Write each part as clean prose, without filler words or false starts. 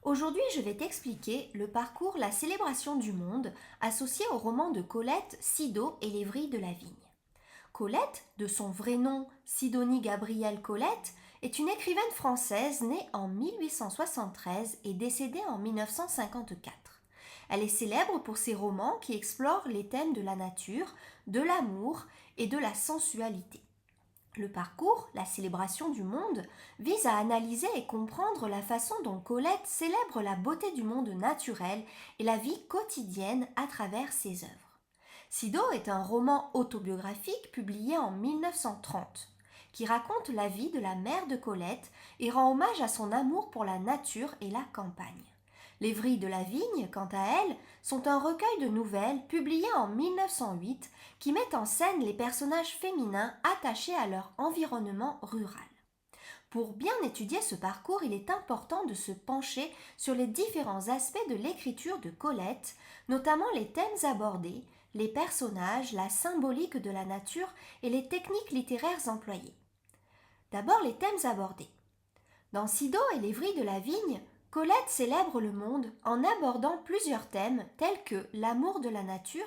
Aujourd'hui, je vais t'expliquer le parcours La célébration du monde associé au roman de Colette, Sido et les vrilles de la vigne. Colette, de son vrai nom Sidonie Gabrielle Colette, est une écrivaine française née en 1873 et décédée en 1954. Elle est célèbre pour ses romans qui explorent les thèmes de la nature, de l'amour et de la sensualité. Le parcours, la célébration du monde, vise à analyser et comprendre la façon dont Colette célèbre la beauté du monde naturel et la vie quotidienne à travers ses œuvres. Sido est un roman autobiographique publié en 1930 qui raconte la vie de la mère de Colette et rend hommage à son amour pour la nature et la campagne. Les vrilles de la vigne, quant à elles, sont un recueil de nouvelles publié en 1908 qui met en scène les personnages féminins attachés à leur environnement rural. Pour bien étudier ce parcours, il est important de se pencher sur les différents aspects de l'écriture de Colette, notamment les thèmes abordés, les personnages, la symbolique de la nature et les techniques littéraires employées. D'abord les thèmes abordés. Dans Sido et les vrilles de la vigne, Colette célèbre le monde en abordant plusieurs thèmes tels que l'amour de la nature.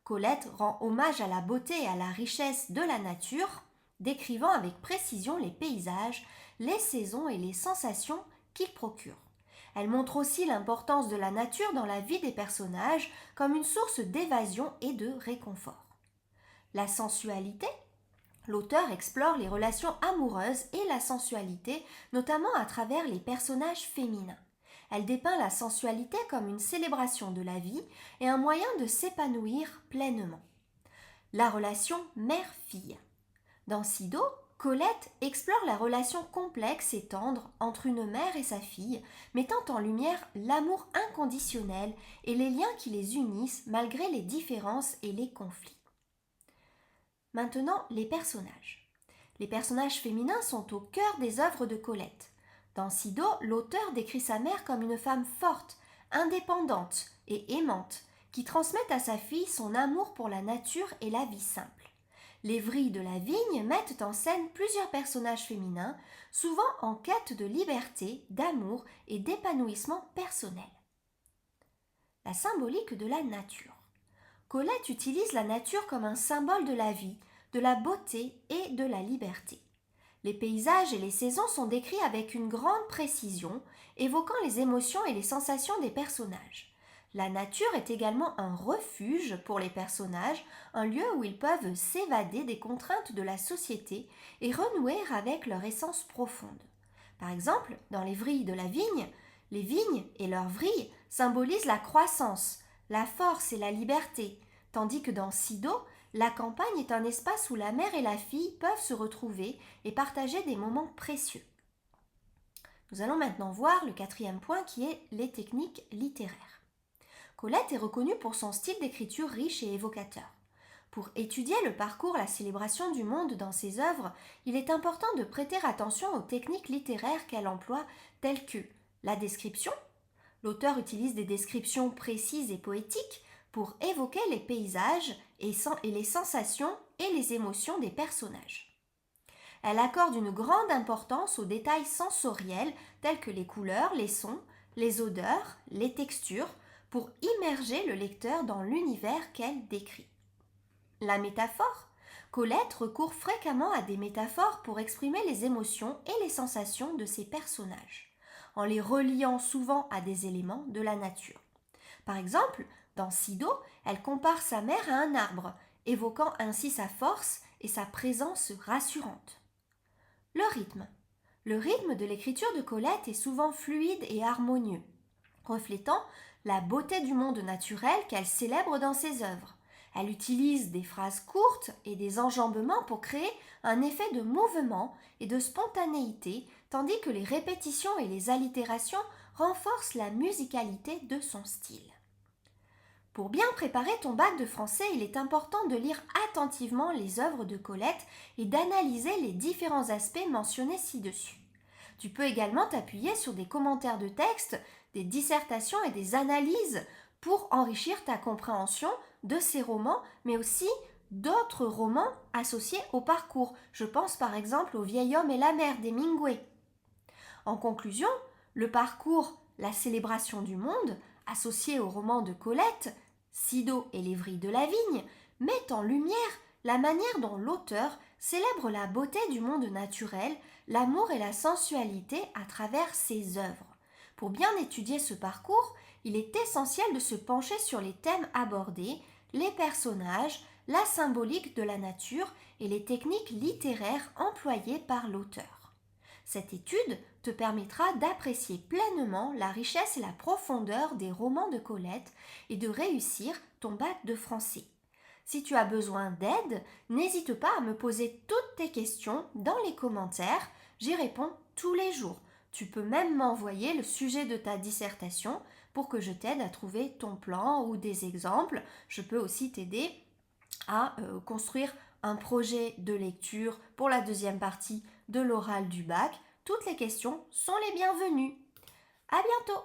Colette rend hommage à la beauté et à la richesse de la nature, décrivant avec précision les paysages, les saisons et les sensations qu'ils procurent. Elle montre aussi l'importance de la nature dans la vie des personnages comme une source d'évasion et de réconfort. La sensualité. L'auteur explore les relations amoureuses et la sensualité, notamment à travers les personnages féminins. Elle dépeint la sensualité comme une célébration de la vie et un moyen de s'épanouir pleinement. La relation mère-fille. Dans Sido, Colette explore la relation complexe et tendre entre une mère et sa fille, mettant en lumière l'amour inconditionnel et les liens qui les unissent malgré les différences et les conflits. Maintenant, les personnages. Les personnages féminins sont au cœur des œuvres de Colette. Dans Sido, l'auteur décrit sa mère comme une femme forte, indépendante et aimante, qui transmet à sa fille son amour pour la nature et la vie simple. Les vrilles de la vigne mettent en scène plusieurs personnages féminins, souvent en quête de liberté, d'amour et d'épanouissement personnel. La symbolique de la nature. Colette utilise la nature comme un symbole de la vie, de la beauté et de la liberté. Les paysages et les saisons sont décrits avec une grande précision, évoquant les émotions et les sensations des personnages. La nature est également un refuge pour les personnages, un lieu où ils peuvent s'évader des contraintes de la société et renouer avec leur essence profonde. Par exemple, dans les vrilles de la vigne, les vignes et leurs vrilles symbolisent la croissance, la force et la liberté, tandis que dans Sido, la campagne est un espace où la mère et la fille peuvent se retrouver et partager des moments précieux. Nous allons maintenant voir le quatrième point qui est les techniques littéraires. Colette est reconnue pour son style d'écriture riche et évocateur. Pour étudier le parcours, la célébration du monde dans ses œuvres, il est important de prêter attention aux techniques littéraires qu'elle emploie telles que la description. L'auteur utilise des descriptions précises et poétiques pour évoquer les paysages et les sensations et les émotions des personnages. Elle accorde une grande importance aux détails sensoriels tels que les couleurs, les sons, les odeurs, les textures, pour immerger le lecteur dans l'univers qu'elle décrit. La métaphore. Colette recourt fréquemment à des métaphores pour exprimer les émotions et les sensations de ses personnages, en les reliant souvent à des éléments de la nature. Par exemple, dans Sido, elle compare sa mère à un arbre, évoquant ainsi sa force et sa présence rassurante. Le rythme. Le rythme de l'écriture de Colette est souvent fluide et harmonieux, reflétant la beauté du monde naturel qu'elle célèbre dans ses œuvres. Elle utilise des phrases courtes et des enjambements pour créer un effet de mouvement et de spontanéité, tandis que les répétitions et les allitérations renforcent la musicalité de son style. Pour bien préparer ton bac de français, il est important de lire attentivement les œuvres de Colette et d'analyser les différents aspects mentionnés ci-dessus. Tu peux également t'appuyer sur des commentaires de texte, des dissertations et des analyses pour enrichir ta compréhension de ces romans, mais aussi d'autres romans associés au parcours. Je pense par exemple au Vieil homme et la mer d'Hemingway. En conclusion, le parcours La célébration du monde, associée au roman de Colette, Sido et les vrilles de la vigne, met en lumière la manière dont l'auteur célèbre la beauté du monde naturel, l'amour et la sensualité à travers ses œuvres. Pour bien étudier ce parcours, il est essentiel de se pencher sur les thèmes abordés, les personnages, la symbolique de la nature et les techniques littéraires employées par l'auteur. Cette étude te permettra d'apprécier pleinement la richesse et la profondeur des romans de Colette et de réussir ton bac de français. Si tu as besoin d'aide, n'hésite pas à me poser toutes tes questions dans les commentaires, j'y réponds tous les jours. Tu peux même m'envoyer le sujet de ta dissertation pour que je t'aide à trouver ton plan ou des exemples. Je peux aussi t'aider à construire un projet de lecture pour la deuxième partie de l'oral du bac. Toutes les questions sont les bienvenues. À bientôt!